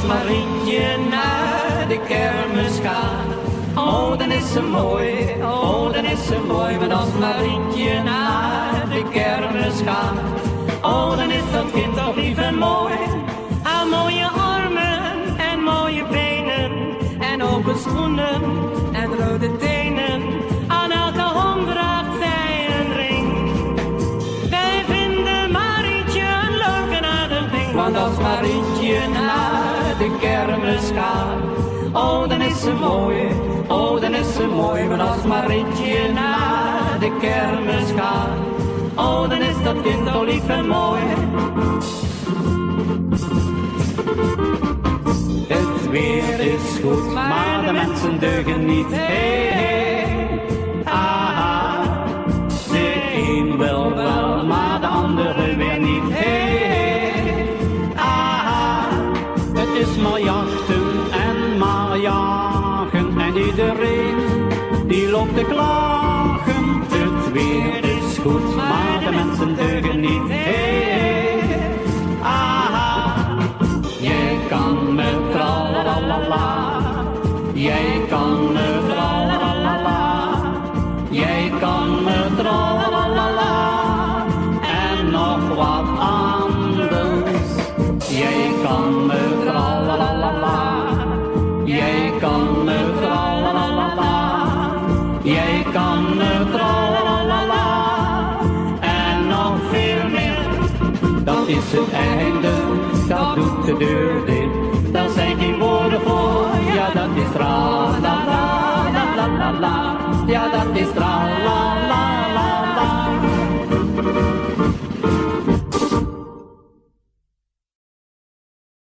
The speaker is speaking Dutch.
Marietje naar de kermis gaat. Oh, dan is ze mooi, oh, dan is ze mooi. Want als Marietje naar de kermis gaat, oh, dan is dat kind toch lief en mooi. Aan mooie armen en mooie benen, en open schoenen en rode tenen. Aan elke hand draagt zij een ring. Wij vinden Marietje een leuk en aardig ding. Want als Marietje naar de kermis gaat, oh, dan is ze mooi, oh, dan is ze mooi. Want als Marietje naar de kermis gaat, oh, dan is dat kind toch lief en mooi. Het weer is goed, maar de mensen deugen niet. Hey, hey, aha. De een wil wel, maar de andere weer niet. Hey, hey, aha. Het is maar jachten en maar jagen. En iedereen die loopt te klagen. Het weer is goed, maar de mensen deugen niet. Hey, hey, aha. Jij kan me tralalala, jij kan me tralalala, jij kan me tralalala, en nog wat anders. Jij kan me tralalala, jij kan me tralalala, jij kan me tralalala, en nog veel meer. Dat is het einde, dat doet de deur dicht.